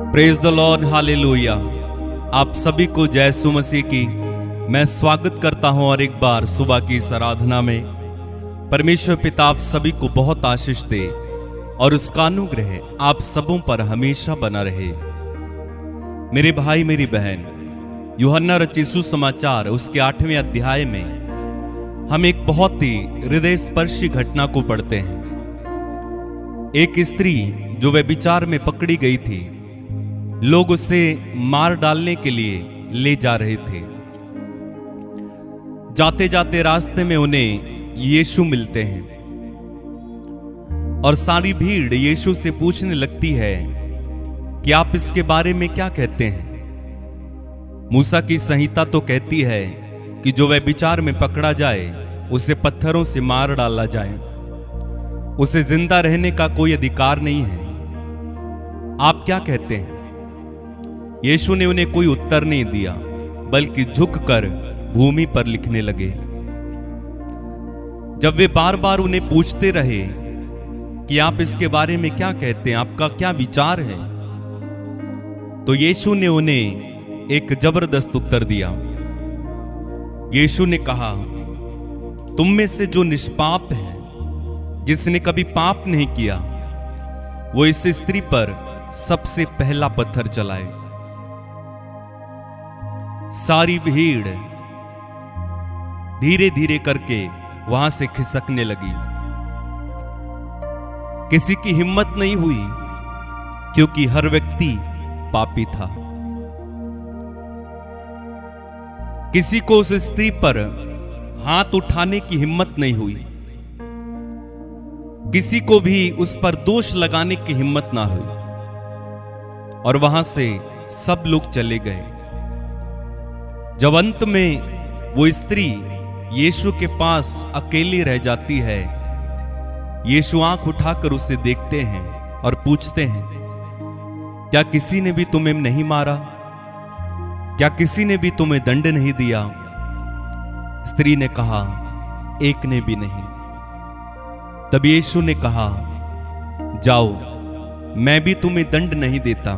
Praise the Lord, hallelujah. आप सभी को जय यीशु मसीह की मैं स्वागत करता हूं और एक बार सुबह की इस आराधना में परमेश्वर पिता आप सभी को बहुत आशीष दे और उसका अनुग्रह आप सबों पर हमेशा बना रहे। मेरे भाई मेरी बहन, यूहन्ना रचित सुसमाचार उसके 8वें अध्याय में हम एक बहुत ही हृदय स्पर्शी घटना को पढ़ते हैं। एक स्त्री जो व्यभिचार में पकड़ी गई थी, लोग उसे मार डालने के लिए ले जा रहे थे। जाते जाते रास्ते में उन्हें यीशु मिलते हैं और सारी भीड़ यीशु से पूछने लगती है कि आप इसके बारे में क्या कहते हैं। मूसा की संहिता तो कहती है कि जो व्यभिचार में पकड़ा जाए उसे पत्थरों से मार डाला जाए, उसे जिंदा रहने का कोई अधिकार नहीं है। आप क्या कहते हैं? यीशु ने उन्हें कोई उत्तर नहीं दिया, बल्कि झुककर भूमि पर लिखने लगे। जब वे बार बार उन्हें पूछते रहे कि आप इसके बारे में क्या कहते हैं, आपका क्या विचार है, तो यीशु ने उन्हें एक जबरदस्त उत्तर दिया। यीशु ने कहा, तुम में से जो निष्पाप है, जिसने कभी पाप नहीं किया, वो इस स्त्री पर सबसे पहला पत्थर चलाए। सारी भीड़ धीरे धीरे करके वहां से खिसकने लगी। किसी की हिम्मत नहीं हुई, क्योंकि हर व्यक्ति पापी था। किसी को उस स्त्री पर हाथ उठाने की हिम्मत नहीं हुई, किसी को भी उस पर दोष लगाने की हिम्मत ना हुई, और वहां से सब लोग चले गए। जब अंत में वो स्त्री यीशु के पास अकेली रह जाती है, यीशु आंख उठाकर उसे देखते हैं और पूछते हैं, क्या किसी ने भी तुम्हें नहीं मारा? क्या किसी ने भी तुम्हें दंड नहीं दिया? स्त्री ने कहा, एक ने भी नहीं। तब यीशु ने कहा, जाओ, मैं भी तुम्हें दंड नहीं देता,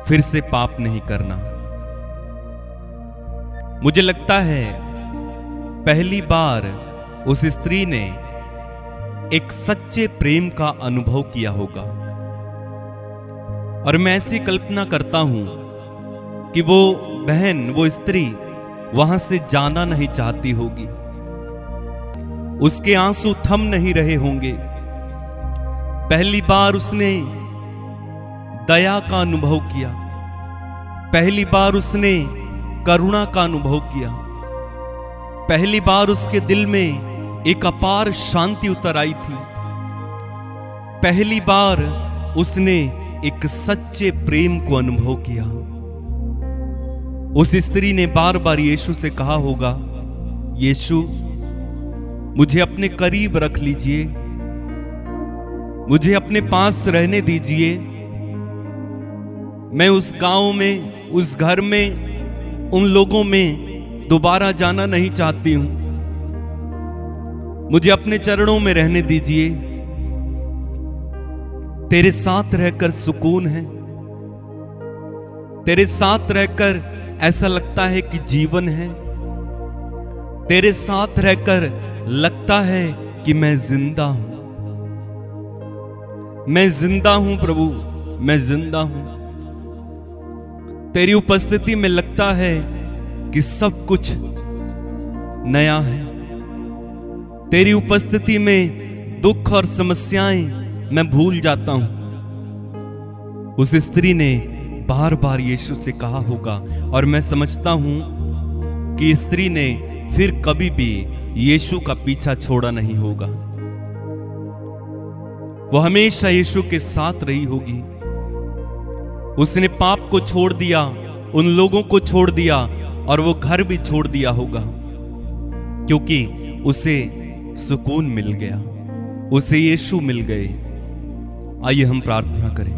फिर से पाप नहीं करना। मुझे लगता है पहली बार उस स्त्री ने एक सच्चे प्रेम का अनुभव किया होगा, और मैं ऐसी कल्पना करता हूं कि वो बहन, वो स्त्री वहां से जाना नहीं चाहती होगी। उसके आंसू थम नहीं रहे होंगे। पहली बार उसने दया का अनुभव किया, पहली बार उसने करुणा का अनुभव किया, पहली बार उसके दिल में एक अपार शांति उतर आई थी। पहली बार उसने एक सच्चे प्रेम को अनुभव किया। उस स्त्री ने बार बार यीशु से कहा होगा, यीशु मुझे अपने करीब रख लीजिए, मुझे अपने पास रहने दीजिए। मैं उस गांव में, उस घर में, उन लोगों में दोबारा जाना नहीं चाहती हूं। मुझे अपने चरणों में रहने दीजिए। तेरे साथ रहकर सुकून है, तेरे साथ रहकर ऐसा लगता है कि जीवन है, तेरे साथ रहकर लगता है कि मैं जिंदा हूं। मैं जिंदा हूं प्रभु, मैं जिंदा हूं। तेरी उपस्थिति में लगता है कि सब कुछ नया है। तेरी उपस्थिति में दुख और समस्याएं मैं भूल जाता हूं। उस स्त्री ने बार बार यीशु से कहा होगा, और मैं समझता हूं कि स्त्री ने फिर कभी भी यीशु का पीछा छोड़ा नहीं होगा। वो हमेशा यीशु के साथ रही होगी। उसने पाप को छोड़ दिया, उन लोगों को छोड़ दिया, और वो घर भी छोड़ दिया होगा, क्योंकि उसे सुकून मिल गया, उसे यीशु मिल गए। आइए हम प्रार्थना करें।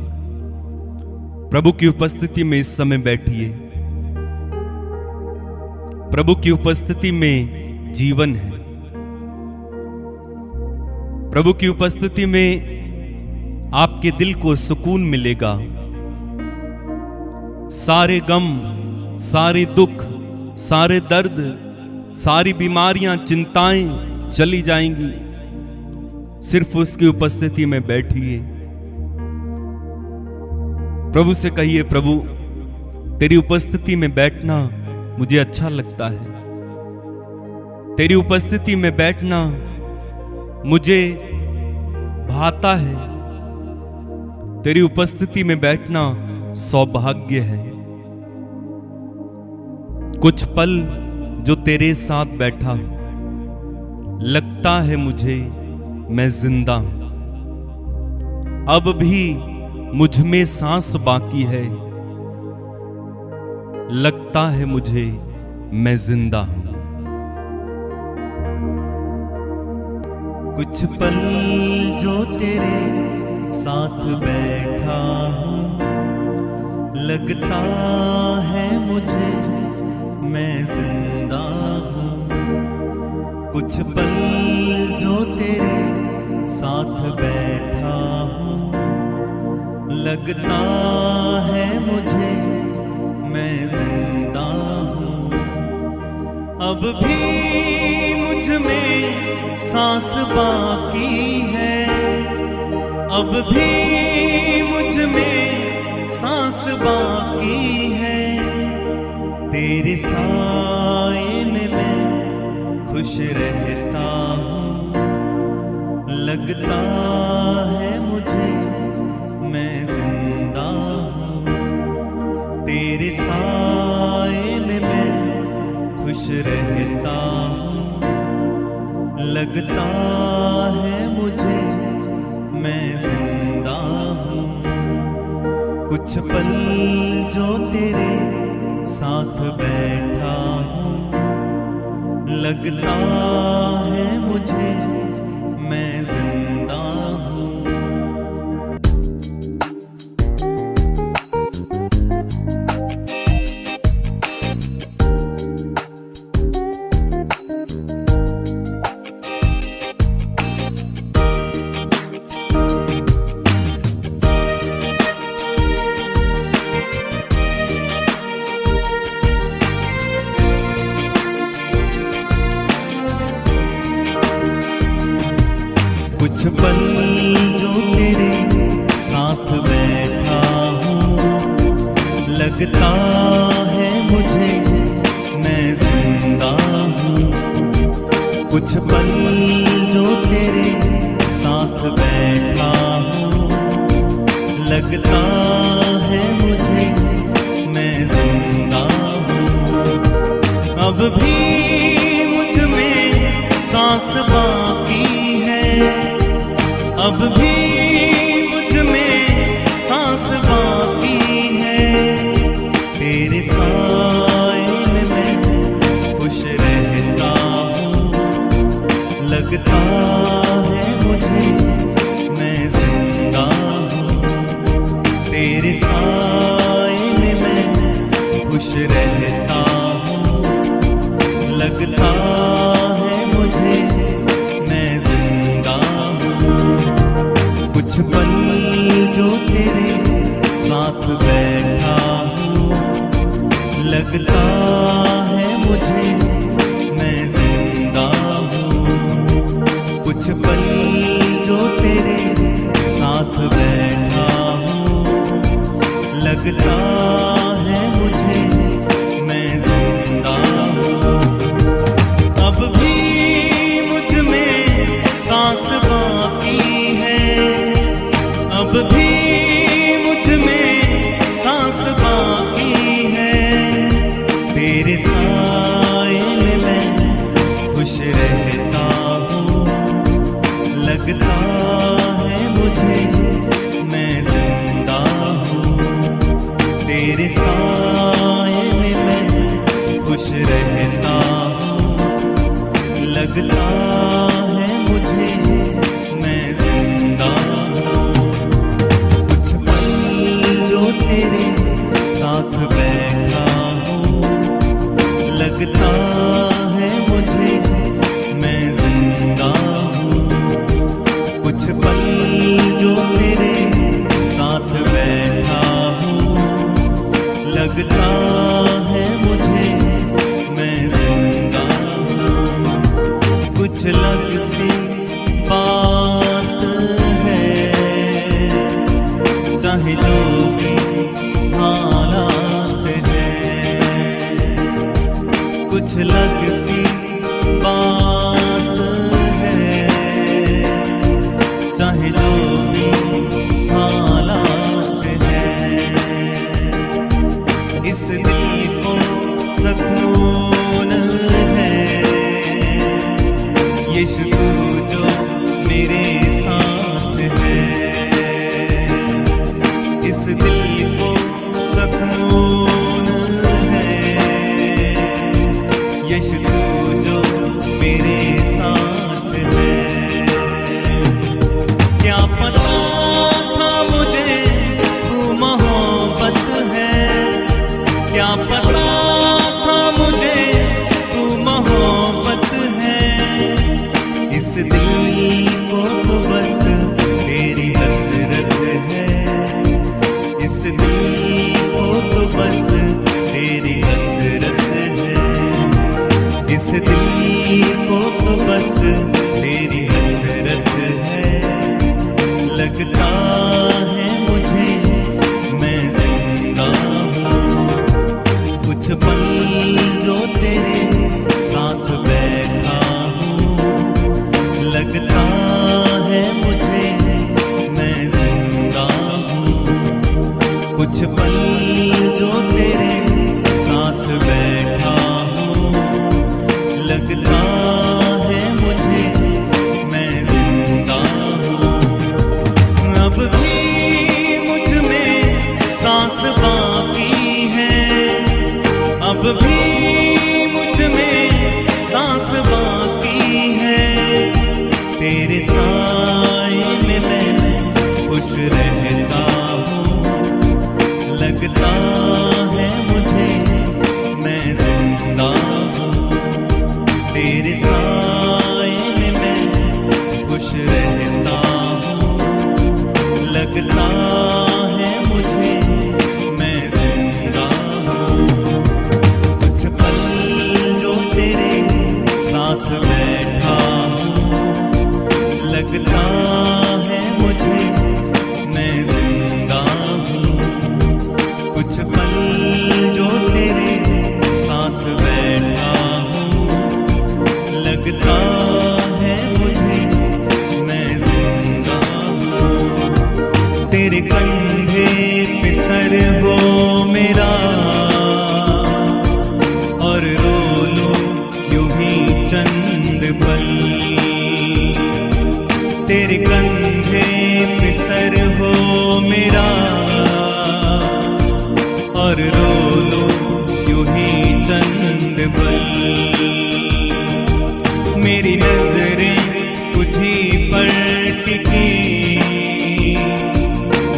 प्रभु की उपस्थिति में इस समय बैठिए। प्रभु की उपस्थिति में जीवन है। प्रभु की उपस्थिति में आपके दिल को सुकून मिलेगा, सारे गम, सारे दुख, सारे दर्द, सारी बीमारियां, चिंताएं चली जाएंगी। सिर्फ उसकी उपस्थिति में बैठिए। प्रभु से कहिए, प्रभु तेरी उपस्थिति में बैठना मुझे अच्छा लगता है। तेरी उपस्थिति में बैठना मुझे भाता है। तेरी उपस्थिति में बैठना सौभाग्य है। कुछ पल जो तेरे साथ बैठा, लगता है मुझे मैं जिंदा हूं। अब भी मुझ में सांस बाकी है, लगता है मुझे मैं जिंदा हूं। कुछ पल जो तेरे साथ बैठा हूँ, लगता है मुझे मैं जिंदा हूँ। कुछ पल जो तेरे साथ बैठा हूँ, लगता है मुझे मैं जिंदा हूँ। अब भी मुझ में सांस बाकी है, अब भी मुझ में सांस बाकी है। तेरे साए में मैं खुश रहता हूँ, लगता है मुझे मैं जिंदा हूँ। तेरे साए में मैं खुश रहता हूँ, लगता है मुझे मैं जिंदा हूँ। कुछ पल जो तेरे साथ बैठा हूँ, लगता है मुझे मैं जिंदा हूँ। कुछ पल जो तेरे साथ बैठा हूँ, लगता है मुझे मैं जिंदा हूँ। कुछ पल जो तेरे साथ बैठा हूँ, लगता है मुझे मैं जिंदा हूँ। अब भी मुझ में सांस बाकी है, अब भी मुझ में सांस बाकी है। तेरे साए में मैं खुश रहता हूँ, लगता है मुझे मैं जिंदा हूँ। तेरे साए में मैं खुश रहता हूँ, लगता है मुझे मैं जिंदा हूँ। कुछ पल जो तेरे साथ बैठा हूँ, लगता है मुझे मैं जिंदा हूँ। कुछ पल जो तेरे साथ बैठा हूँ, लगता है मुझे मैं जिंदा हूँ। अब भी मुझ में सांस बाकी है, अब भी मुझ में सांस बाकी है। तेरे साए में मैं खुश रहता हूँ, लगता है मुझे मैं जिंदा हूँ। तेरे साए में मैं खुश रहता हूँ, लगता है मुझे मैं जिंदा हूँ। कुछ पल जो तेरे साथ बैठा हूँ, लगता है मुझे मैं जिंदा हूँ। कुछ पल जो तेरे साथ बैठा हूँ, लगता है मुझे मैं जिंदा हूँ। कुछ लग सी बात है, चाहे जो भी हालात है। कुछ लग सी बात है, चाहे जो भी हालात है। इस दिल को सुकून है, यीशु तू जो मेरे साथ है। इस दिल को सुकून है, यीशु तू जो मेरे साथ है। क्या पता था मुझे तू मोहब्बत है, क्या पता था मुझे तू मोहब्बत है। इस दिल को तो बस तेरी हसरत है, इस दिल को तो बस तेरी हसरत है। इस दिल को तो बस तेरी हसरत है। लगता है मुझे मैं जिंदा हूँ। कुछ पल जो तेरे साथ बैठा हूँ, लगता है मुझे मैं जिंदा हूँ। कुछ पल जो तेरे साथ बैठा हूँ, लगता है मुझे मैं जिंदा हूँ। अब भी मुझ में सांस बाकी है, अब भी मुझ में सांस बाकी है। तेरे साए में मैं खुश रहता हूँ। लगता है मुझे मैं जिंदा हूँ। तेरे साए में मैं खुश रहता हूँ। लगता है मुझे मैं जिंदा हूँ। कुछ पल जो तेरे साथ बैठा हूँ, लगता है मुझे मैं जिंदा हूँ। कुछ पल जो तेरे साथ बैठा हूँ, लगता है मुझे मैं जिंदा हूँ। तेरे कंधे पे सर हो मेरा, और रो लो यूं ही चंद पल। तेरे कंधे पे सर हो मेरा, और रो लो यूं ही चंद पल। मेरी नजरें तुझी पर टिकी,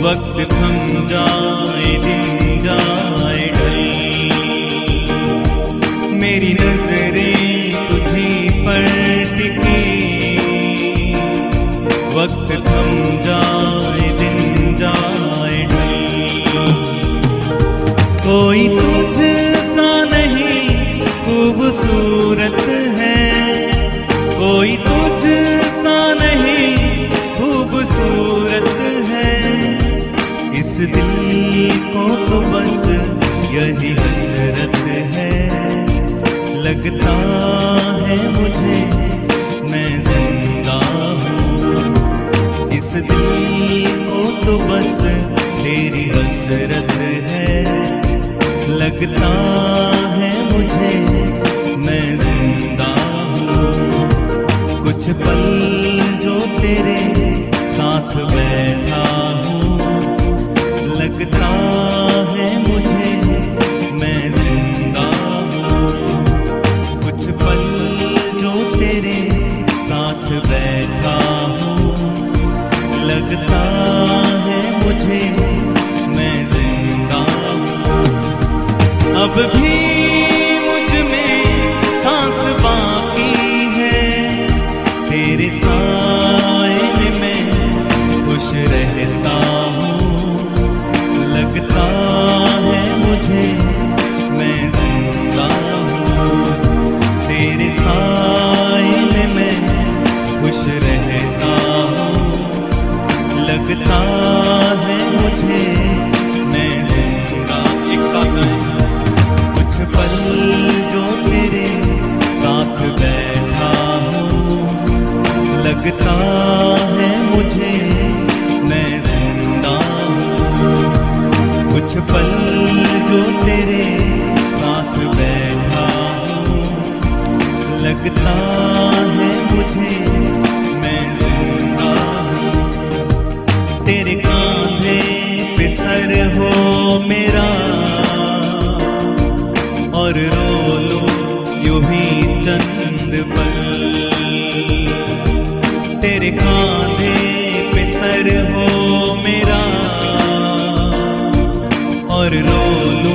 वक्त थम जाए दिन जाए ढल। मेरी नजरें तुझी पर टिकी, वक्त थम जाए दिन जाए ढल। कोई तुझ सा नहीं खूबसूरत है, कोई तुझ सा नहीं खूबसूरत है। इस दिल को तो बस यही हसरत है। लगता है मुझे मैं जिंदा हूँ। इस दिल को तो बस तेरी हसरत है। लगता है मुझे मैं जिंदा हूँ। कुछ पल जो तेरे साथ बैठा हूँ, लगता है मुझे मैं जिंदा हूँ। कुछ पल जो तेरे साथ बैठा हूँ, लगता है मुझे मैं जिंदा हूँ। अब भी मुझ में सांस बाकी है, तेरे साए में मैं खुश रह कुछ पल जो तेरे साथ बैठा हूँ, लगता है मुझे मैं जिंदा हूँ। तेरे कांधे पे सर हो मेरा और रो लो यूं ही चंद पल। तेरे कांधे पे सर हो मेरा और रो लो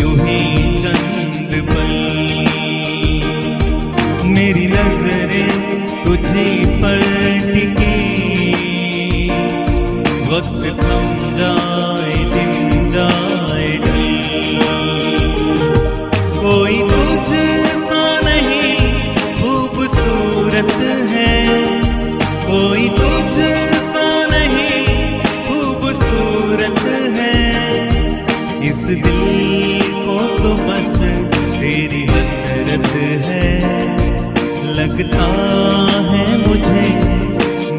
यूं ही चंद पल। मेरी नजरें तुझी पर टिकी, वक्त थम जाए दिन जाए ढल। कोई तुझ सा नहीं खूबसूरत है, कोई तुझ सा नहीं खूबसूरत है। इस दिल को तो बस तेरी हसरत है, लगता है मुझे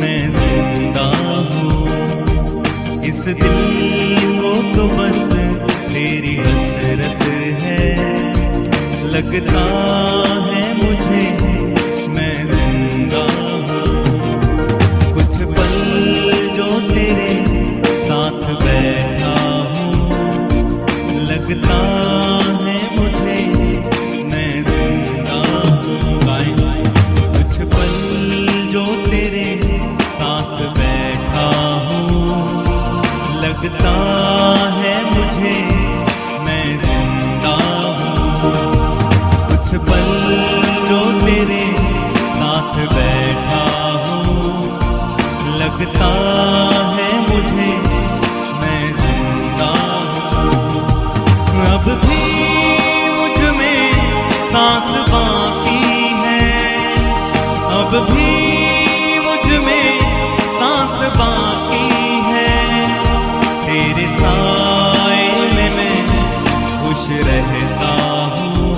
मैं जिंदा हूँ। इस दिल को तो बस तेरी हसरत है, लगता है मुझे मैं जिंदा हूँ। कुछ पल जो तेरे साथ बैठा हूँ, लगता है मुझे मैं जिंदा हूँ। कुछ पल जो तेरे साथ बैठा हूँ, लगता है मुझे मैं जिंदा हूँ। कुछ पल जो तेरे साथ बैठा हूँ, लगता है मुझे मैं जिंदा हूँ। अब भी मुझ में सांस बाकी है, अब भी मुझ में सांस बाकी है। तेरे साए में मैं खुश रहता हूँ,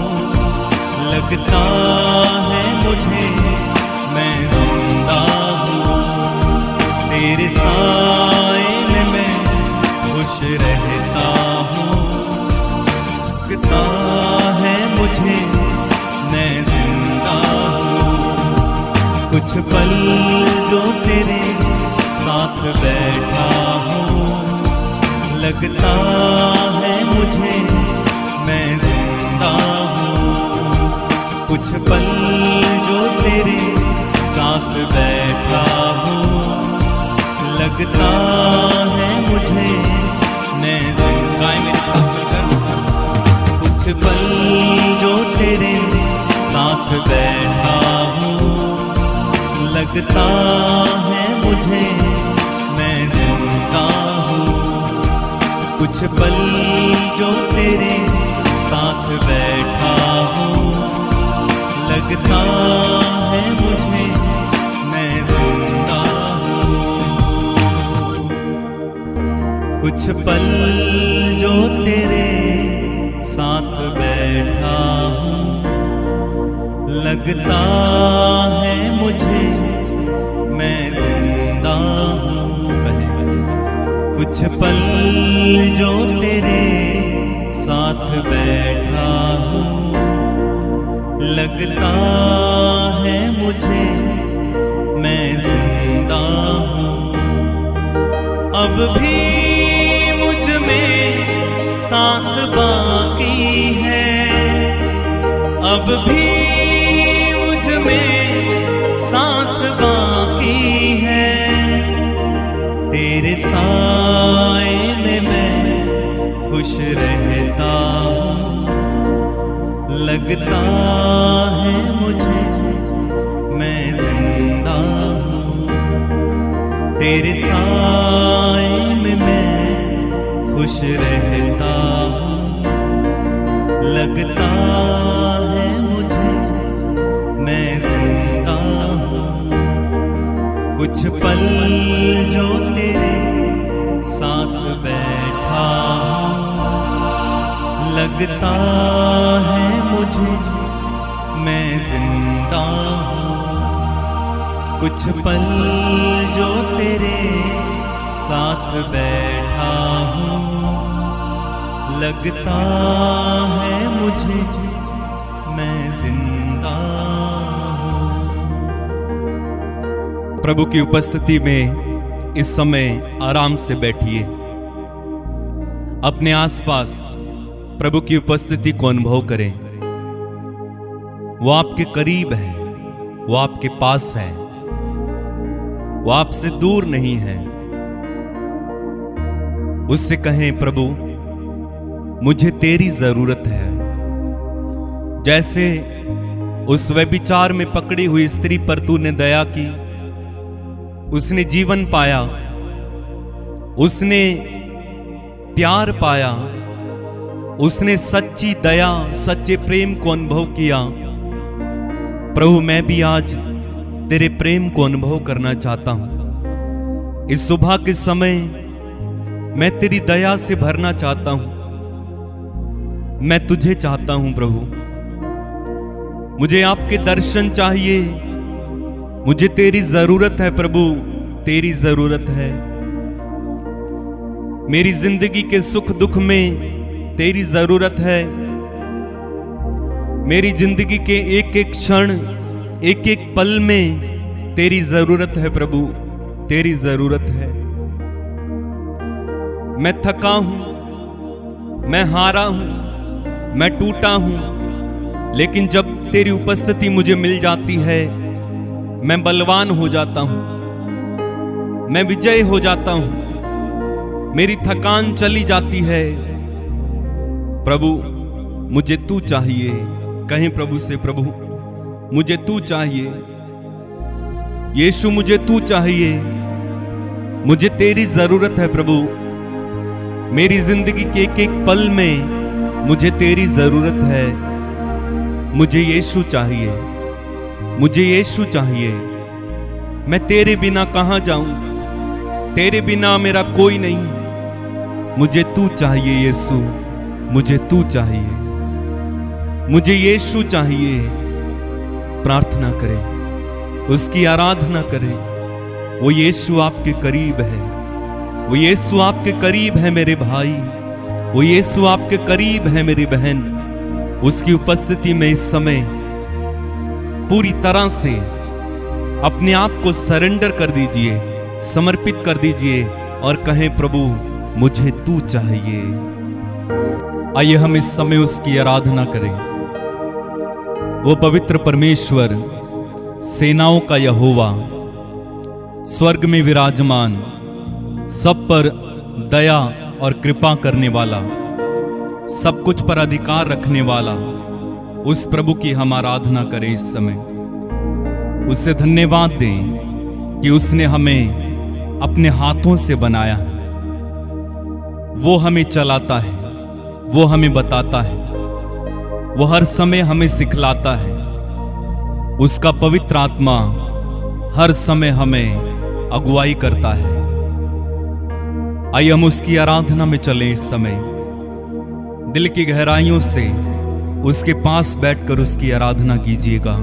लगता है मुझे मैं जिंदा हूँ। तेरे साए में मैं खुश रहता हूँ, लगता है मुझे मैं जिंदा हूँ। कुछ पल जो तेरे साथ बैठा हूँ, लगता है मुझे मैं जिंदा हूँ। कुछ पल जो तेरे साथ बैठा हूँ, लगता है मुझे मैं जिंदा। मेरे साथ मिलकर कुछ पल जो तेरे साथ बैठा हूँ, लगता है मुझे मैं जिंदा हूँ। कुछ पल जो तेरे साथ बैठा हूँ, लगता है मुझे मैं जिंदा हूँ। कुछ पल जो तेरे साथ बैठा हूँ, लगता है मुझे मैं जिंदा हूँ। कुछ पल जो तेरे साथ बैठा हूँ, लगता है मुझे मैं जिंदा हूँ। अब भी मुझ में सांस बाकी है, अब भी मुझ में सांस बाकी है। तेरे साए में मैं खुश रहता हूँ, लगता है मुझे मैं जिंदा हूँ। तेरे साए में मैं खुश रहता हूँ, लगता है मुझे मैं जिंदा हूँ। कुछ पल जो तेरे साथ बैठा हूँ, लगता है मुझे मैं जिंदा हूँ। कुछ पल जो तेरे साथ बैठा हूँ, लगता है मुझे मैं जिंदा हूँ। प्रभु की उपस्थिति में इस समय आराम से बैठिए। अपने आसपास प्रभु की उपस्थिति को अनुभव करें। वो आपके करीब है, वो आपके पास है, वो आपसे दूर नहीं है। उससे कहें, प्रभु मुझे तेरी जरूरत है। जैसे उस व्यभिचार में पकड़ी हुई स्त्री पर तूने दया की, उसने जीवन पाया, उसने प्यार पाया, उसने सच्ची दया, सच्चे प्रेम को अनुभव किया। प्रभु मैं भी आज तेरे प्रेम को अनुभव करना चाहता हूं। इस सुबह के समय मैं तेरी दया से भरना चाहता हूं। मैं तुझे चाहता हूं प्रभु। मुझे आपके दर्शन चाहिए। मुझे तेरी जरूरत है प्रभु, तेरी जरूरत है। मेरी जिंदगी के सुख दुख में तेरी जरूरत है। मेरी जिंदगी के एक एक क्षण, एक एक पल में तेरी जरूरत है प्रभु, तेरी जरूरत है। मैं थका हूं, मैं हारा हूं, मैं टूटा हूं, लेकिन जब तेरी उपस्थिति मुझे मिल जाती है, मैं बलवान हो जाता हूं, मैं विजय हो जाता हूं, मेरी थकान चली जाती है। प्रभु मुझे तू चाहिए। कहें प्रभु से, प्रभु मुझे तू चाहिए। यीशु मुझे तू चाहिए। मुझे तेरी जरूरत है प्रभु। मेरी जिंदगी के एक एक पल में मुझे तेरी जरूरत है। मुझे यीशु चाहिए, मुझे यीशु चाहिए। मैं तेरे बिना कहां जाऊं? तेरे बिना मेरा कोई नहीं। मुझे तू चाहिए यीशु, मुझे तू चाहिए, मुझे यीशु चाहिए। प्रार्थना करें, उसकी आराधना करें। वो यीशु आपके करीब है, वो यीशु आपके करीब है मेरे भाई, वो यीशु आपके करीब है मेरी बहन। उसकी उपस्थिति में इस समय पूरी तरह से अपने आप को सरेंडर कर दीजिए, समर्पित कर दीजिए और कहें, प्रभु मुझे तू चाहिए। आइए हम इस समय उसकी आराधना करें। वो पवित्र परमेश्वर, सेनाओं का यहोवा, स्वर्ग में विराजमान, सब पर दया और कृपा करने वाला, सब कुछ पर अधिकार रखने वाला, उस प्रभु की हम आराधना करें इस समय। उससे धन्यवाद दें कि उसने हमें अपने हाथों से बनाया है। वो हमें चलाता है, वो हमें बताता है, वो हर समय हमें सिखलाता है। उसका पवित्र आत्मा हर समय हमें अगुवाई करता है। आइए हम उसकी आराधना में चलें इस समय। दिल की गहराइयों से उसके पास बैठकर उसकी आराधना कीजिएगा।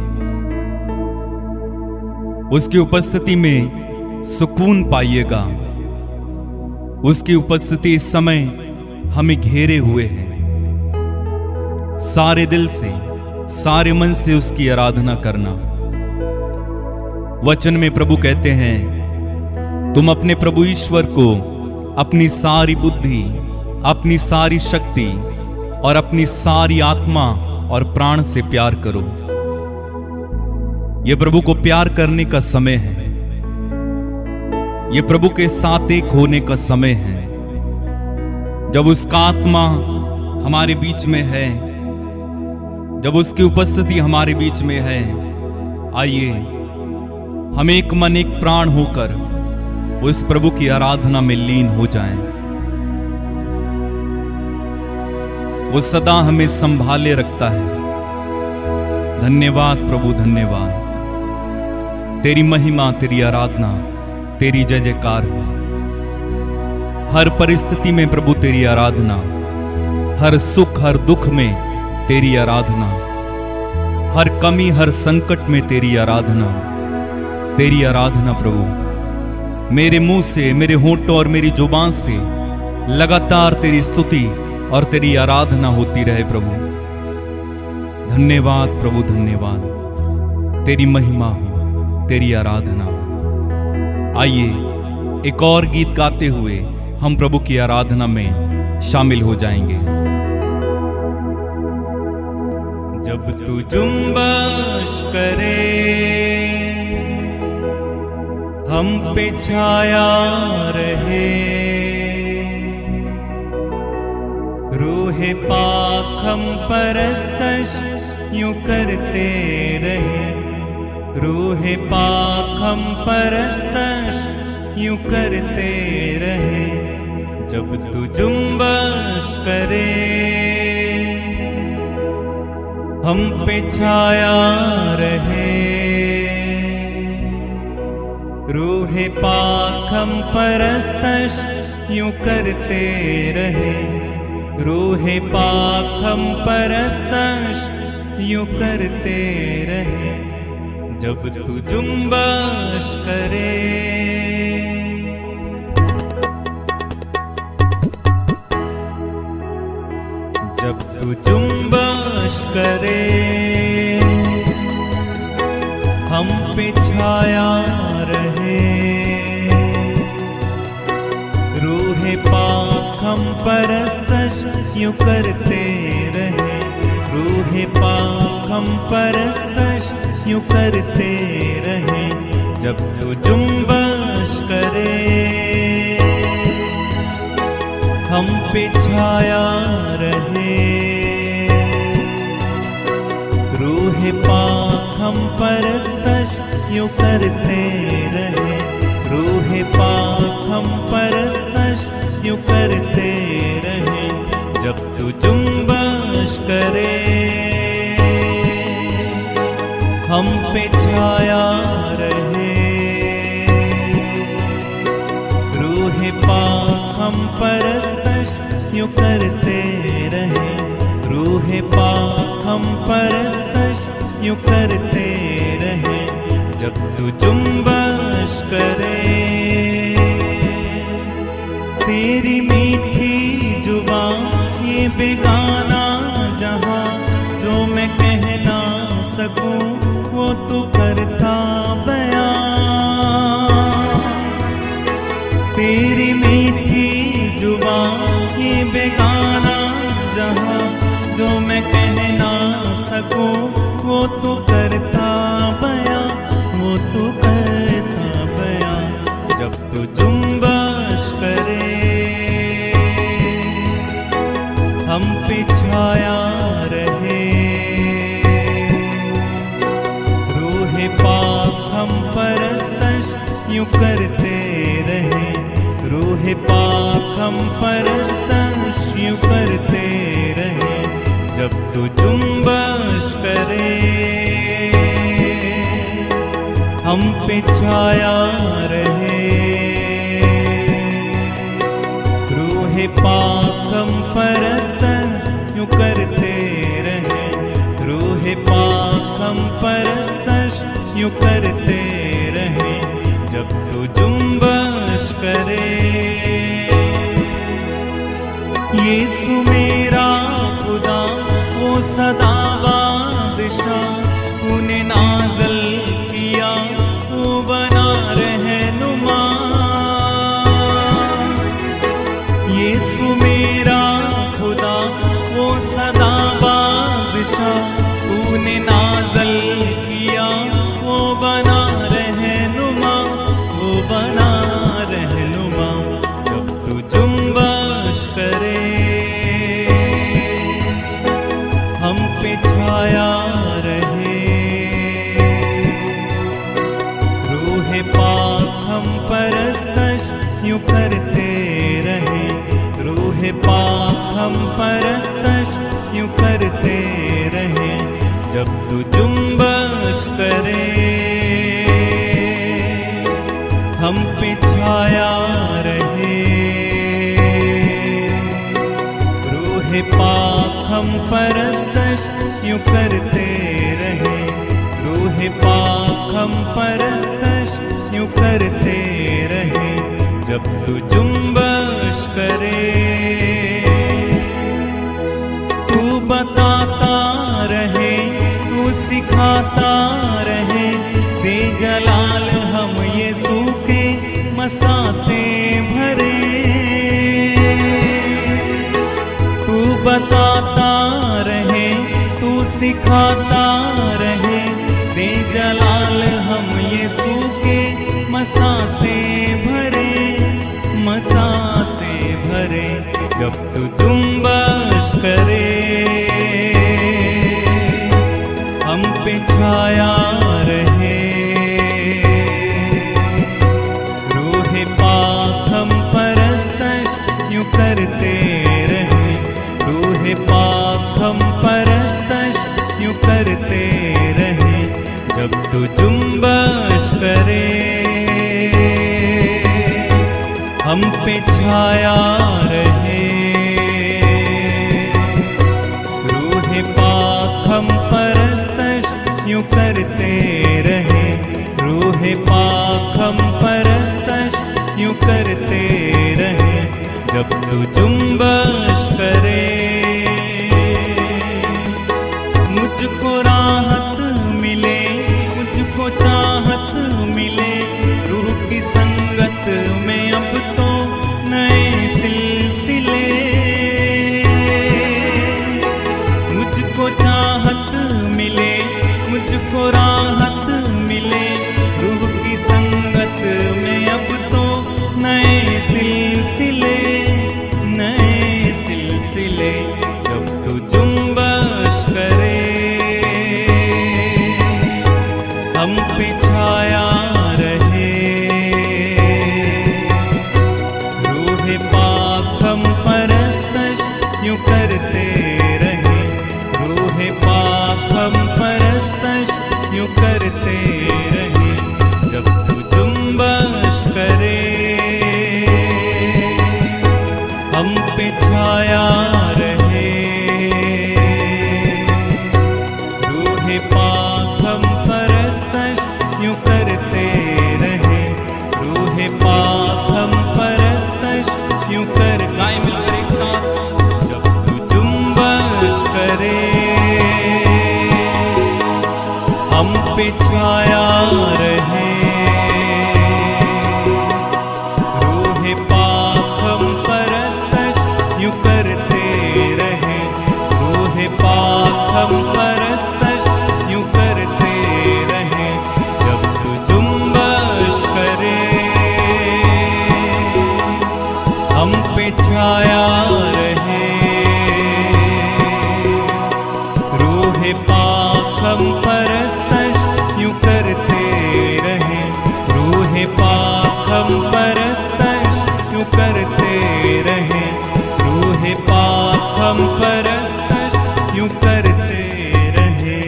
उसकी उपस्थिति में सुकून पाइएगा। उसकी उपस्थिति इस समय हमें घेरे हुए है। सारे दिल से, सारे मन से उसकी आराधना करना। वचन में प्रभु कहते हैं, तुम अपने प्रभु ईश्वर को अपनी सारी बुद्धि, अपनी सारी शक्ति और अपनी सारी आत्मा और प्राण से प्यार करो। यह प्रभु को प्यार करने का समय है। यह प्रभु के साथ एक होने का समय है। जब उसका आत्मा हमारे बीच में है, जब उसकी उपस्थिति हमारे बीच में है, आइए हम एक मन एक प्राण होकर उस प्रभु की आराधना में लीन हो जाएं। वो सदा हमें संभाले रखता है। धन्यवाद प्रभु, धन्यवाद। तेरी महिमा, तेरी आराधना, तेरी जय जयकार हो। हर परिस्थिति में प्रभु तेरी आराधना, हर सुख हर दुख में तेरी आराधना, हर कमी हर संकट में तेरी आराधना, तेरी आराधना प्रभु। मेरे मुंह से, मेरे होंठों और मेरी जुबान से लगातार तेरी स्तुति, और तेरी आराधना होती रहे प्रभु। धन्यवाद प्रभु, धन्यवाद। तेरी महिमा हो, तेरी आराधना हो। आइए एक और गीत गाते हुए हम प्रभु की आराधना में शामिल हो जाएंगे। जब तू जुम्बश करे हम पे छाया रहे, रूहे पाक हम परस्तश यूं करते रहे, रूहे पाक हम परस्तश यूं करते रहे। जब तू जुम्बश करे हम पे छाया रहे, रूहे पाक हम परस्तश यूं करते रहे, रूहे पाक हम परस्तश यूं करते रहे। जब तू जुम्बश करे, जब तू जुम्बश करे हम पे छाया रहे, रूहे पाक हम परस्तश यूं करते रहे, रूहे पाक हम परस्तश यूं करते रहे। जब तू जुम्बश करे हम पे छाया रहे, रूहे पाक हम परस्तश यूं करते रहे, रूहे पाक हम परस्तश यूं करते रहे। जब तू जुम्बश करे हम पे छाया रहे, रूहे पाक हम परस्तश यूं करते रहे, रूहे पाक हम परस्तश यूं करते रहे। जब तू जुम्बश करे, तेरी मीठी जुबान ये बेगाना जहां, जो मैं कह ना सकूं वो तू करता बयां। तेरी मीठी जुबान ये बेगाना जहां, जो मैं कह ना सकूं वो तू करता बयां, वो तू करता बयां। जब तू जुम्बश करे हम पे छाया रहे, रूहे पाक हम परस्तश यूं करते रहे, रूहे पाक हम परस्तश यूं करते रहे। जब तू जुम्बश करे हम पे छाया रहे, रूहे पाक हम परस्तश यूं करते रहे, रूहे पाक हम परस्तश यूं करते रहे। जब तू जुम्बश करे, यीशु मेरा खुदा वो सदा बादशाह, तूने नाज़ल किया वो बना रहनुमा। यीशु मेरा खुदा वो सदा बादशाह, तूने नाज़ल किया वो बना रहनुमा, वो बना रहनुमा। जब तू जुम्बश करे हम पे छाया रहे, रूहे पाक हम परस्तश यूं करते रहे, रूहे पाक हम परस्तश यूं करते रहे। जब तू जुम्बश करे हम पे छाया रहे, रूहे पाक हम परस्तश यूं करते रहे, रूहे पाक हम परस्तश यूं करते रहे। जब तू जुम्बश करे सिखाता रहे, दे जलाल हम यीशु के मसा से भरे। तू बताता रहे, तू सिखाता रहे, दे जलाल हम यीशु के मसा से भरे, मसा से भरे। जब तू जुम्बश करे, हम पे छाया रहे, रूहे पाक हम परस्तश यूं करते रहे, रूहे पाक हम परस्तश यूं करते रहे। जब तू जुम्बश करे, हम पे छाया रहे, रूहे पाक हम परस्तश यूं करते रहे, रूहे पाक हम परस्तश यूं करते रहे। जब तू जुम्बश करे, मुझको राहत मिले, मुझको चाहत मिले, रूह की संगत में अब तो नए सिलसिले। मुझको चाहत मिले, मुझको राहत मिले, रूह की संगत में अब तो नए सिलसिले, नए सिलसिले। जब तू जुम्बश करे, हम पे छाया रहे, रूहे पाक हम परस्तश यूं करते रहे, रूहे पाक हम परस्तश यूं करते रहे। जब तू जुम्बश करे, हम पे छाया रहे, रूहे पाक हम परस्तश यूं करते रहे, रूहे पाक हम परस्तश यूं कर। गाए मिलकर एक साथ। जब तू जुम्बश करे, हम पे छाया रहे, रूहे पाक हम परस्तश यूं करते रहे, रूहे पाक हम परस्तश यूं करते रहे। जब तू जुम्बश करे, हम पे छाया रहे, रूहे पाक हम परस्तश यूं करते रहे, रूहे पाक हम परस्तश यूं करते रहे, रूहे पाक हम परस्तश यूं करते रहे।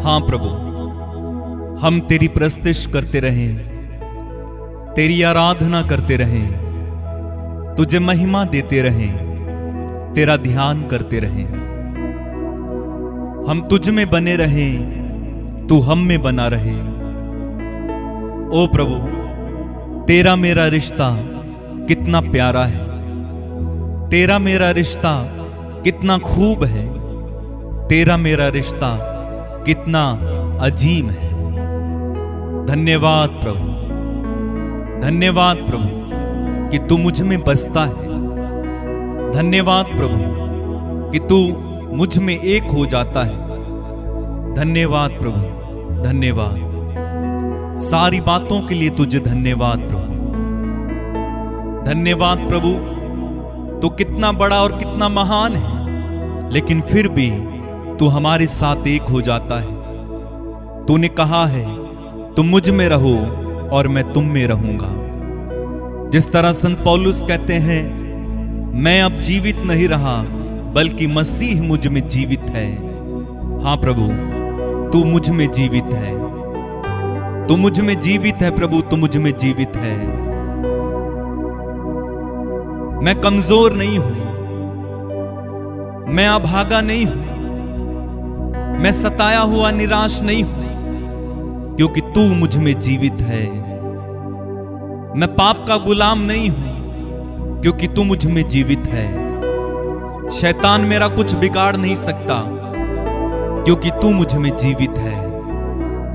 हाँ प्रभु, हम तेरी प्रस्तुति करते रहें, तेरी आराधना करते रहें, तुझे महिमा देते रहें, तेरा ध्यान करते रहें। हम तुझ में बने रहें, तू हम में बना रहे। ओ प्रभु, तेरा मेरा रिश्ता कितना प्यारा है, तेरा मेरा रिश्ता कितना खूब है, तेरा मेरा रिश्ता कितना अजीम है। धन्यवाद प्रभु, धन्यवाद प्रभु कि तू मुझ में बसता है। धन्यवाद प्रभु कि तू मुझ में एक हो जाता है। धन्यवाद प्रभु, धन्यवाद। सारी बातों के लिए तुझे धन्यवाद प्रभु। धन्यवाद प्रभु, तू कितना बड़ा और कितना महान है, लेकिन फिर भी तू हमारे साथ एक हो जाता है। तूने कहा है तुम मुझ में रहो और मैं तुम में रहूंगा। जिस तरह संत पौलुस कहते हैं, मैं अब जीवित नहीं रहा बल्कि मसीह मुझ में जीवित है। हाँ प्रभु, तू मुझ में जीवित है, तू मुझ में जीवित है प्रभु, तू मुझ में जीवित है। मैं कमजोर नहीं हूं, मैं अभागा नहीं हूं, मैं सताया हुआ निराश नहीं हूं, क्योंकि तू मुझ में जीवित है। मैं पाप का गुलाम नहीं हूं, क्योंकि तू मुझ में जीवित है। शैतान मेरा कुछ बिगाड़ नहीं सकता, क्योंकि तू मुझ में जीवित है।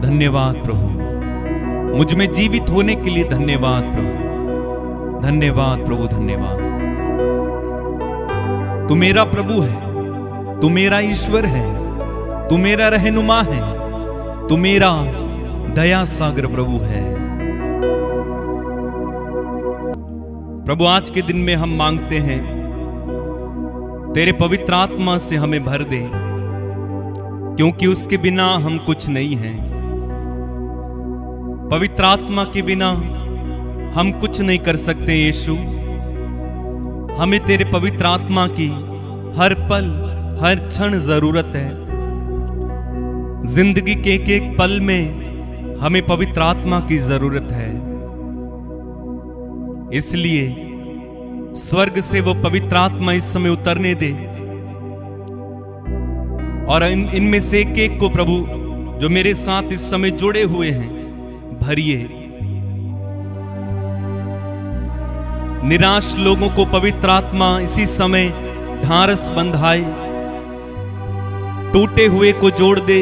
धन्यवाद प्रभु, मुझ में जीवित होने के लिए धन्यवाद प्रभु, धन्यवाद प्रभु, धन्यवाद। तू मेरा प्रभु है, तू मेरा ईश्वर है, तू मेरा रहनुमा है, तू मेरा दया सागर प्रभु है। प्रभु आज के दिन में हम मांगते हैं तेरे पवित्र आत्मा से हमें भर दे, क्योंकि उसके बिना हम कुछ नहीं हैं। पवित्र आत्मा के बिना हम कुछ नहीं कर सकते यीशु। हमें तेरे पवित्र आत्मा की हर पल हर क्षण जरूरत है। जिंदगी के एक पल में हमें पवित्र आत्मा की जरूरत है। इसलिए स्वर्ग से वो पवित्र आत्मा इस समय उतरने दे, और इनमें से एक को प्रभु जो मेरे साथ इस समय जुड़े हुए हैं भरिए। निराश लोगों को पवित्र आत्मा इसी समय ढारस बंधाए, टूटे हुए को जोड़ दे,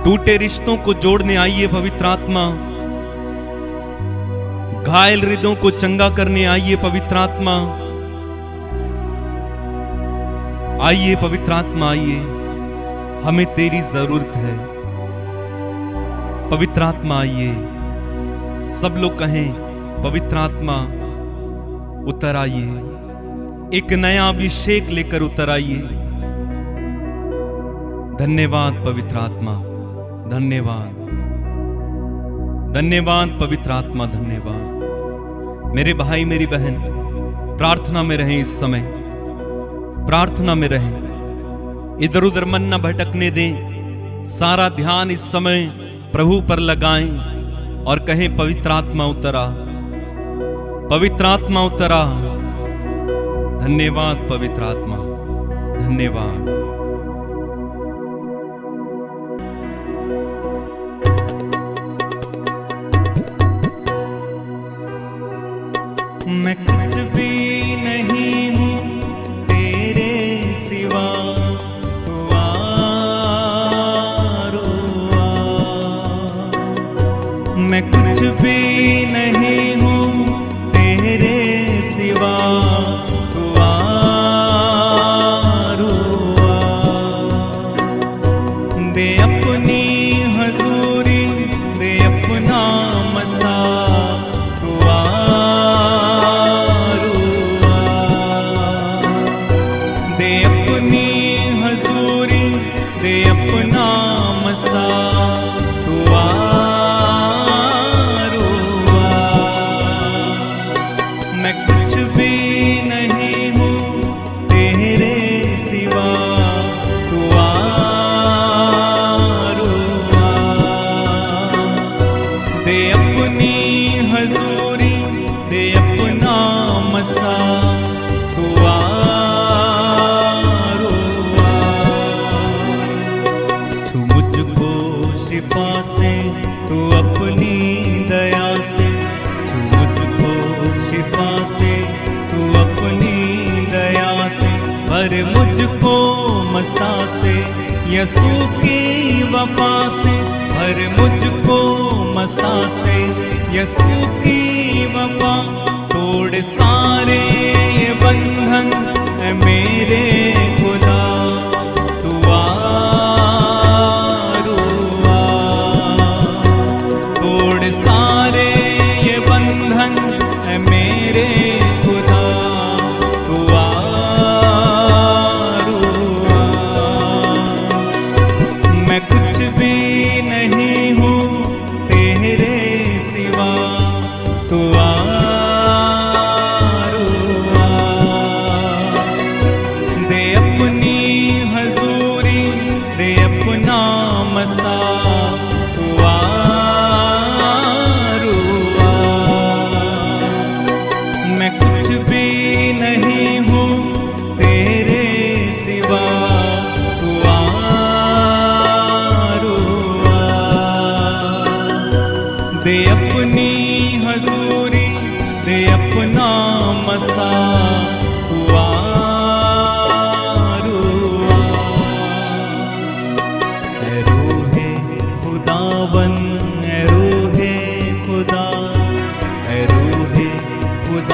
टूटे रिश्तों को जोड़ने आइए पवित्र आत्मा। घायल हृदयों को चंगा करने आइए पवित्र आत्मा। आइए पवित्र आत्मा आइए, हमें तेरी जरूरत है। पवित्र आत्मा आइए, सब लोग कहें पवित्र आत्मा उतर आइए, एक नया अभिषेक लेकर उतर आइए। धन्यवाद पवित्र आत्मा, धन्यवाद, धन्यवाद पवित्र आत्मा, धन्यवाद। मेरे भाई मेरी बहन प्रार्थना में रहें, इस समय प्रार्थना में रहें, इधर उधर मन न भटकने दें। सारा ध्यान इस समय प्रभु पर लगाएं और कहें पवित्र आत्मा उतरा, पवित्र आत्मा उतरा। धन्यवाद पवित्र आत्मा, धन्यवाद। मैं कुछ भी नहीं हूँ तेरे सिवा, तू आरुआ। मैं कुछ भी नहीं हूँ तेरे सिवा, तू आरुआ। दे अपनी हजूरी, दे अपना मसा, तू दे अपनी हजूरी, दे अपना मसा, तू आरुआ। मैं कुछ भी नहीं हूँ तेरे सिवा, तू आरुआ। दे अपनी हजूरी, दे अपना मसा, तू शिफा से, तू अपनी दया से, छू मुझको शिफा से, तू अपनी दया से, भर मुझको मसा से, यसू की वफा से, भर मुझको मसा से, यसू की वफा। तोड़ सारे ये बंधन है मेरे खुदा, तू सारे ये बंधन है मेरे खुदा, तू आरुआ। मैं कुछ भी नहीं हूँ तेरे सिवा, तू आरुआ। दे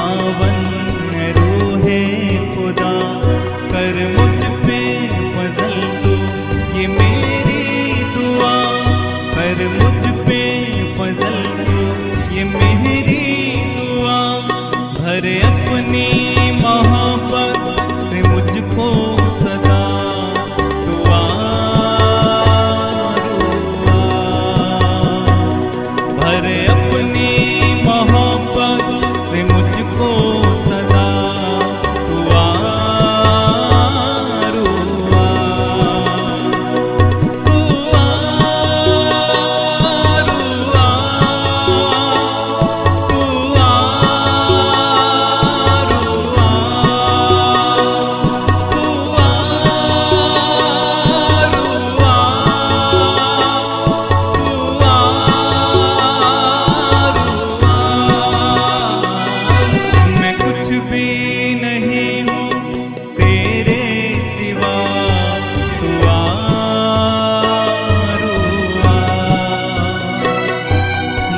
खुदावन रूहे खुदा कर मुझ पे फजल तू, ये मेरी दुआ कर मुझ पे फजल तू, ये मेरी दुआ। भर अपनी मोहब्बत से मुझको सदा दुआ दुआ। भर अपनी मोहब्बत से मुझको सदा दुआ दुआ। दुआ दुआ दुआ मैं कुछ भी नहीं हूँ तेरे सिवा, दुआ दुआ।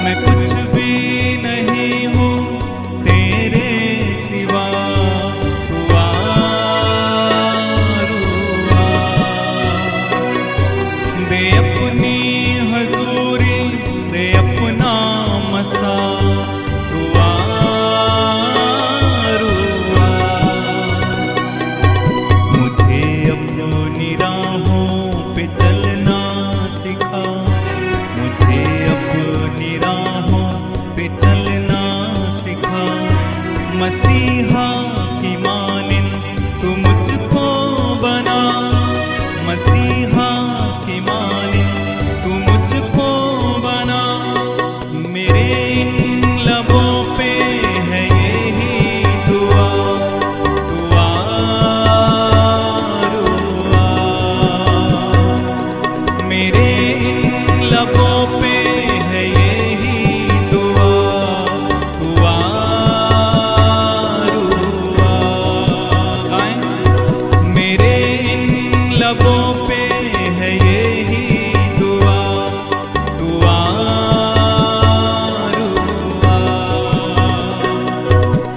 मैं कुछ भी नहीं हूँ तेरे सिवा, दुआ दुआ। दे अपनी हजूरी दे अपना मसा, दुआ दुआ। मुझे अपनी राहों पे चलना सिखा, मुझे अपनी राहों पे चलना सिखा। मसीहा की मानिंद तू मुझको बना, मसीहा की मानिंद तू मुझको बना। मेरे इन लबों पे है यही दुआ, दुआ दुआ। मेरे इन लबों पे है यही दुआ, दुआ दुआ। गाएं। मेरे इन लबों पे है यही दुआ, दुआ दुआ।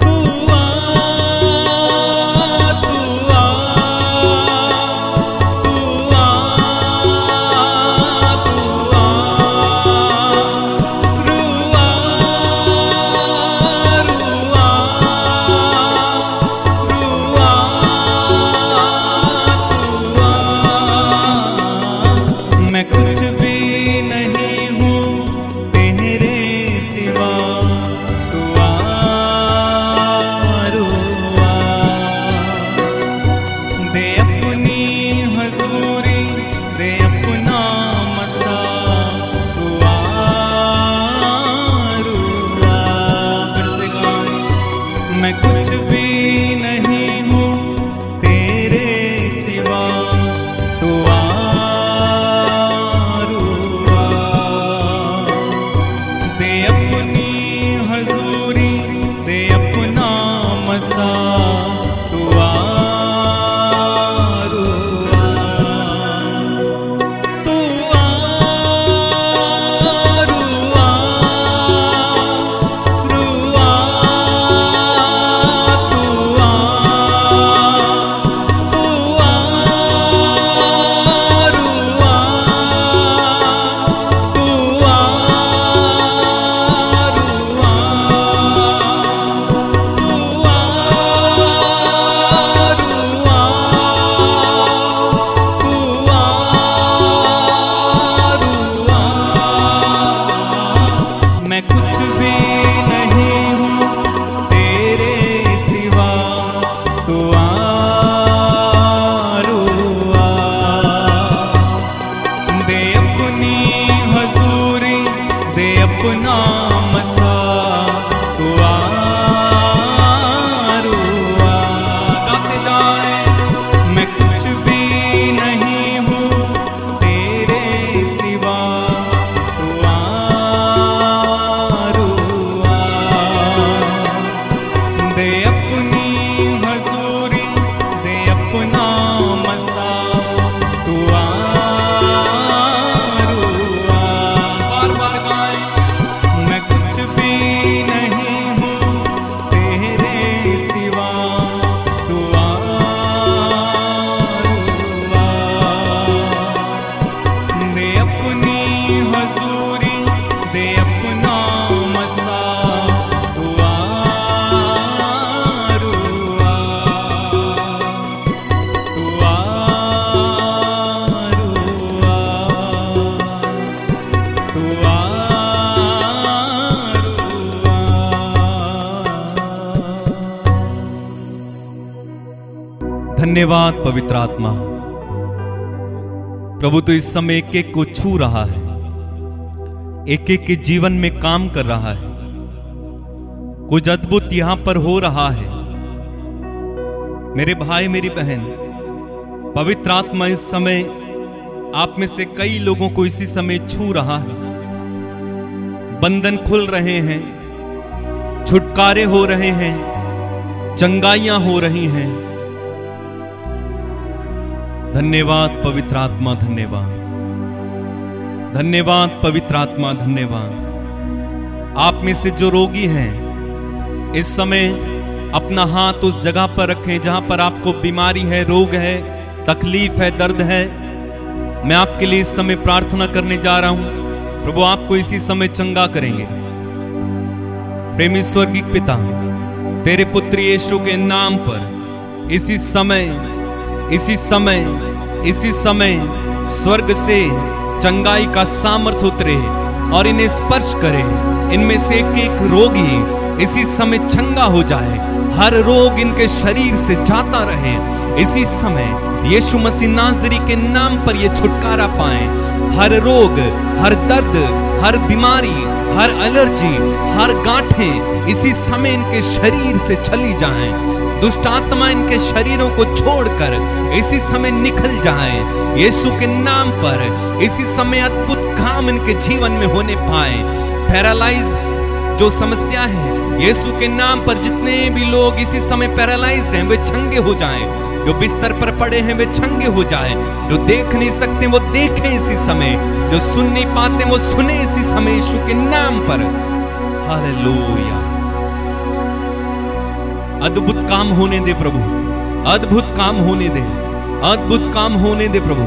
दुआ दुआ दुआ दुआ। रुआ रुआ रुआ दुआ। मैं कुछ भी नहीं हूँ तेरे सिवा, दुआ दुआ। दे अपनी हजूरी दे अपना मसा, दुआ दुआ। फिर से गाएं। मैं कुछ भी नहीं हूँ तेरे सिवा, दुआ दुआ। दे अपनी हजूरी दे अपना मसा, दुआ दुआ। दुआ दुआ दुआ दुआ। धन्यवाद पवित्र आत्मा। प्रभु तो इस समय एक एक को छू रहा है, एक एक के जीवन में काम कर रहा है। कुछ अद्भुत यहां पर हो रहा है। मेरे भाई मेरी बहन, पवित्र आत्मा इस समय आप में से कई लोगों को इसी समय छू रहा है। बंधन खुल रहे हैं, छुटकारे हो रहे हैं, चंगाइयां हो रही हैं। धन्यवाद पवित्र आत्मा, धन्यवाद, धन्यवाद पवित्र आत्मा, धन्यवाद। आप में से जो रोगी हैं, इस समय अपना हाथ उस जगह पर रखें जहां पर आपको बीमारी है, रोग है, तकलीफ है, दर्द है। मैं आपके लिए इस समय प्रार्थना करने जा रहा हूं। प्रभु आपको इसी समय चंगा करेंगे। प्रेमी स्वर्गीय पिता, तेरे पुत्र यीशु के नाम पर इसी समय, इसी समय, इसी समय स्वर्ग से चंगाई का सामर्थ उतरे और इन्हें स्पर्श करे। इनमें से एक एक रोगी इसी समय चंगा हो जाए। हर रोग इनके शरीर से जाता रहे। इसी समय यीशु मसीह नाज़री के नाम पर ये छुटकारा पाए। हर रोग, हर दर्द, हर बीमारी, हर एलर्जी, हर गांठें इसी समय इनके शरीर से चली जाएं। दुष्ट आत्मा इनके शरीरों को छोड़कर इसी समय निकल जाएं। यीशु के नाम पर इसी समय अद्भुत काम इनके जीवन में होने पाए। पैरालाइज जो समस्या है, यीशु के नाम पर जितने भी लोग इसी समय पैरालाइज्ड हैं, वे चंगे हो जाएं। जो बिस्तर पर पड़े हैं वे चंगे हो जाएं। जो देख नहीं सकते वो देखें इसी समय। जो सुन नहीं पाते वो सुने इसी समय यीशु के नाम पर। हालेलुया। अद्भुत काम होने दे प्रभु, अद्भुत काम होने दे, अद्भुत काम होने दे प्रभु।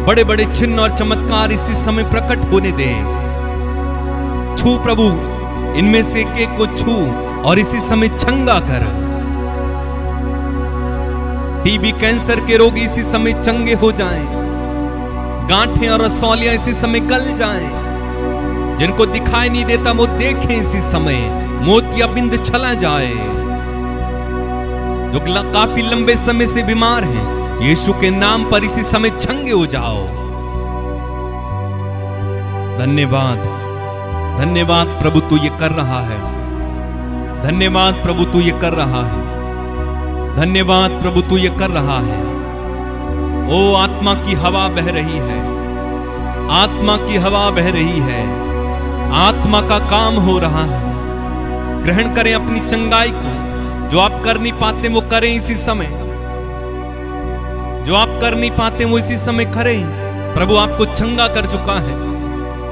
बड़े बड़े चिन्ह और चमत्कार इसी समय प्रकट होने दे। छू प्रभु, इनमें से एक एक को छू और इसी समय चंगा कर। टीबी कैंसर के रोगी इसी समय चंगे हो जाएं। गांठें और रसौलियां इसी समय गल जाएं। जिनको दिखाई नहीं देता वो देखें इसी समय। मोतियाबिंद चला जाए। जो काफी लंबे समय से बीमार हैं, यीशु के नाम पर इसी समय चंगे हो जाओ। धन्यवाद, धन्यवाद प्रभु तू ये कर रहा है। धन्यवाद प्रभु तू ये कर रहा है। धन्यवाद प्रभु तू ये कर रहा है। ओ आत्मा की हवा बह रही है, आत्मा की हवा बह रही है। आत्मा का काम हो रहा है। ग्रहण करें अपनी चंगाई को। जो आप कर नहीं पाते वो करें इसी समय। जो आप कर नहीं पाते वो इसी समय करें। प्रभु आपको चंगा कर चुका है।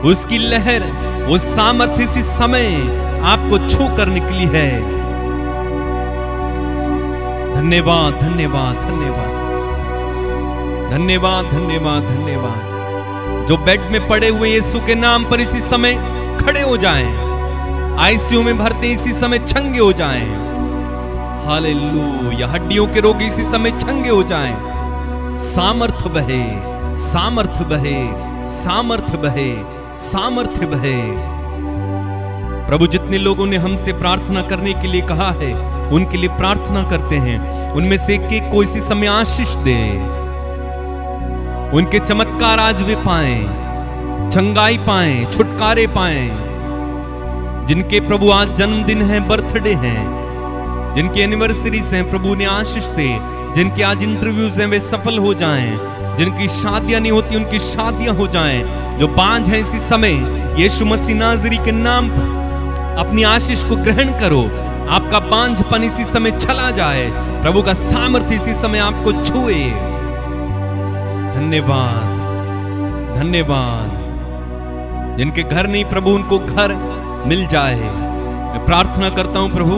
उसकी लहर, वो सामर्थ्य इसी समय आपको छू कर निकली है। धन्यवाद, धन्यवाद, धन्यवाद, धन्यवाद, धन्यवाद, धन्यवाद। जो बेड में पड़े हुए यीशु के नाम पर इसी समय खड़े हो जाएं। आईसीयू में भरते इसी समय चंगे हो जाएं। हालेलुया। हड्डियों के रोगी इसी समय चंगे हो जाएं। सामर्थ बहे, सामर्थ बहे, सामर्थ बहे, सामर्थ बहे। प्रभु जितने लोगों ने हमसे प्रार्थना करने के लिए कहा है, उनके लिए प्रार्थना करते हैं। उनमें से एक एक को इसी समय आशीष दे। उनके चमत्कार आज वे पाएं, चंगाई पाएं, छुटकारे पाएं। जिनके प्रभु आज जन्मदिन है, बर्थडे हैं, जिनकी एनिवर्सरीज हैं, प्रभु ने आशीष दे। जिनके आज इंटरव्यूज हैं वे सफल हो जाएं। जिनकी शादियां नहीं होती उनकी शादियां हो जाएं। जो बांझ हैं इसी समय यीशु मसीह नाज़री के नाम पर अपनी आशीष को ग्रहण करो। आपका बांझपन इसी समय चला जाए। प्रभु का सामर्थ्य इसी समय आपको छुए। धन्यवाद, धन्यवाद। जिनके घर नहीं प्रभु उनको घर मिल जाए। मैं प्रार्थना करता हूं प्रभु,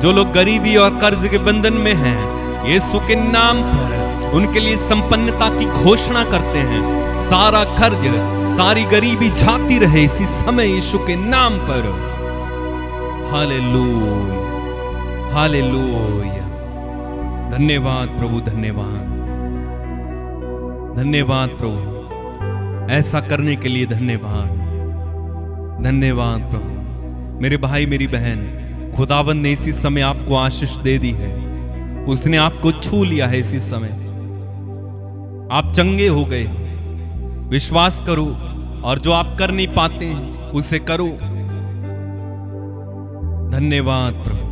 जो लोग गरीबी और कर्ज के बंधन में हैं, यीशु के नाम पर उनके लिए संपन्नता की घोषणा करते हैं। सारा कर्ज, सारी गरीबी जाती रहे इसी समय यीशु के नाम पर। Hallelujah, hallelujah. धन्यवाद प्रभु, धन्यवाद, धन्यवाद प्रभु। ऐसा करने के लिए धन्यवाद, धन्यवाद प्रभु। मेरे भाई मेरी बहन, खुदावंद ने इसी समय आपको आशीष दे दी है। उसने आपको छू लिया है इसी समय। आप चंगे हो गए। विश्वास करो और जो आप कर नहीं पाते हैं उसे करो। धन्यवाद प्रभु,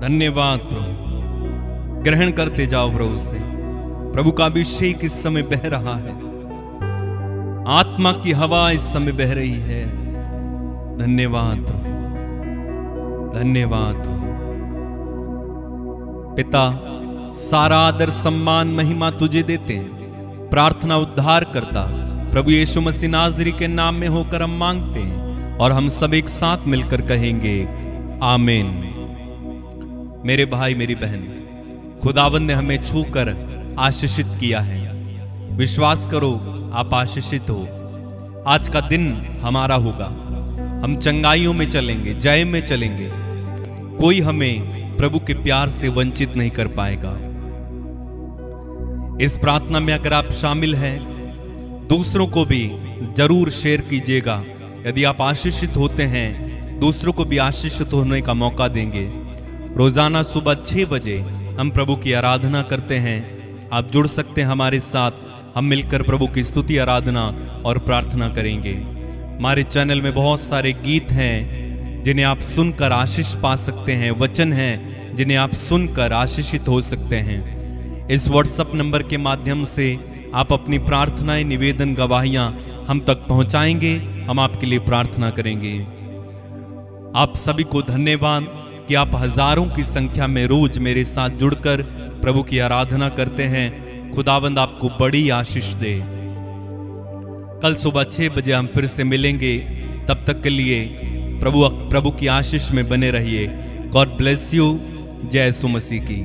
धन्यवाद प्रभु। ग्रहण करते जाओ प्रभु से। प्रभु का अभिषेक इस समय बह रहा है। आत्मा की हवा इस समय बह रही है। धन्यवाद प्रभु, धन्यवाद प्रभु। पिता, सारा आदर सम्मान महिमा तुझे देते हैं। प्रार्थना उद्धार करता प्रभु यीशु मसीह नाज़री के नाम में होकर हम मांगते हैं और हम सब एक साथ मिलकर कहेंगे आमीन। मेरे भाई मेरी बहन, खुदावंद ने हमें छूकर आशीषित किया है। विश्वास करो, आप आशीषित हो। आज का दिन हमारा होगा। हम चंगाइयों में चलेंगे, जय में चलेंगे। कोई हमें प्रभु के प्यार से वंचित नहीं कर पाएगा। इस प्रार्थना में अगर आप शामिल हैं, दूसरों को भी जरूर शेयर कीजिएगा। यदि आप आशीषित होते हैं, दूसरों को भी आशीषित होने का मौका देंगे। रोजाना सुबह 6 बजे हम प्रभु की आराधना करते हैं। आप जुड़ सकते हैं हमारे साथ। हम मिलकर प्रभु की स्तुति, आराधना और प्रार्थना करेंगे। हमारे चैनल में बहुत सारे गीत हैं जिन्हें आप सुनकर आशीष पा सकते हैं। वचन हैं जिन्हें आप सुनकर आशीषित हो सकते हैं। इस व्हाट्सएप नंबर के माध्यम से आप अपनी प्रार्थनाएं, निवेदन, गवाहियां हम तक पहुंचाएंगे। हम आपके लिए प्रार्थना करेंगे। आप सभी को धन्यवाद कि आप हजारों की संख्या में रोज मेरे साथ जुड़कर प्रभु की आराधना करते हैं। खुदावंद आपको बड़ी आशीष दे। कल सुबह 6 बजे हम फिर से मिलेंगे। तब तक के लिए प्रभु की आशीष में बने रहिए। God bless you. जय यीशु मसीह की।